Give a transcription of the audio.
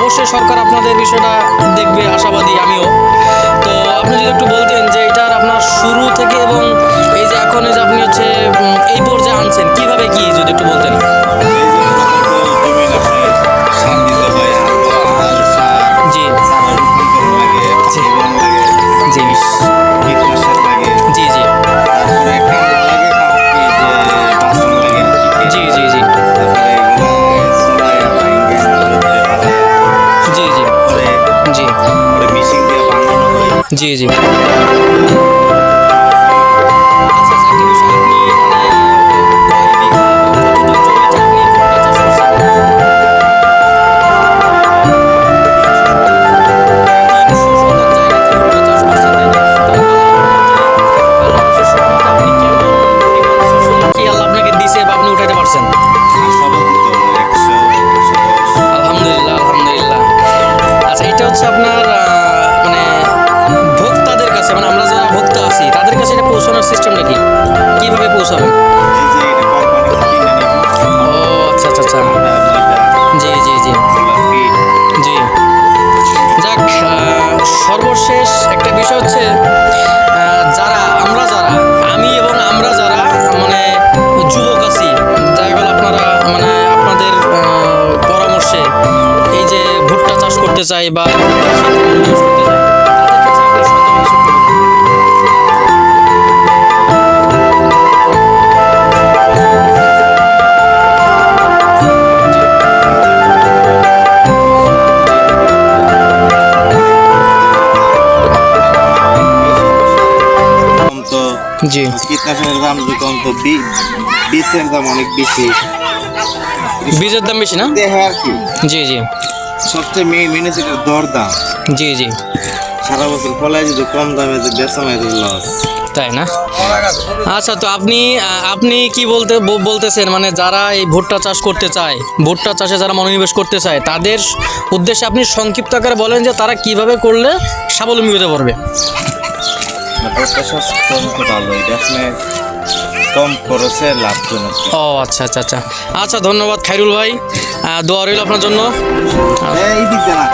অবশ্যই সরকার আপনাদের বিষয়টা দেখবে, আশাবাদী আমিও। তো আপনি যদি একটু বলতেন যে এটার আপনার শুরু থেকে এবং এই যে এখন এই যে আপনি হচ্ছে এই পর্যায়ে আনছেন কিভাবে, কি যদি একটু বলতেন। জি জি জি জি জি জি জি জি জি জি জি জি জি। আচ্ছা আচ্ছা, একটা বিষয়, আপনি মানে কয় বিঘা বা কতটুকু জমিতে আপনি ভুট্টা চাষ করছেন? 300 শতক জায়গাতে ভুট্টা চাষ করছেন, তাই না? তো আল্লাহ যে সহমতে আপনি কেমন পরিমাণ ফসল কি আল্লাহ আপনাকে দিছে বা আপনি উঠাইতে পারছেন? আলহামদুলিল্লাহ আলহামদুলিল্লাহ। আচ্ছা, এটা হচ্ছে আপনার মানে ভোক্তাদের কাছে, মানে আমরা যারা ভোক্তা আছি তাদের কাছে এটা পৌঁছানোর সিস্টেমটা কি, কিভাবে পৌঁছাবেন? ও আচ্ছা আচ্ছা আচ্ছা। জি জি জি জি। যাক, সর্বশেষ একটা বিষয় হচ্ছে যারা আমি এবং আমরা যারা মানে যুবক আছি, দেখা গেল আপনারা মানে আপনাদের পরামর্শে এই যে ভুট্টা চাষ করতে চাই বা কৃষিতে মনোনিবেশ করতে চাই, তাদের ক্ষেত্রে আপনি সংক্ষেপে কিছু একটু বলুন। জি জি কীটনাশকের দাম যে কম, তো বীজের দাম অনেক বেশি। বীজের দাম বেশি না? দেখে আর কি, জি জি সবচেয়ে মেন হচ্ছে এটার দর দাম। জি জি। সারা বছর ফলায় যদি কম দামে যে বেচা হয় লস। তাই না? আচ্ছা, তো আপনি কি বলতেছেন, মানে যারা এই ভুট্টা চাষ করতে চায়, ভুট্টা চাষে যারা মনোনিবেশ করতে চায় তাদের উদ্দেশ্যে আপনি সংক্ষিপ্ত আকারে বলেন যে তারা কিভাবে করলে স্বাবলম্বী হতে পারবে। ভুট্টা চাষ করতে ভালো, এটা আসলে কম খরচে লাভজনক। ও আচ্ছা আচ্ছা আচ্ছা। আচ্ছা, ধন্যবাদ খায়রুল ভাই, দোয়া রইল আপনার জন্য। এই দিক না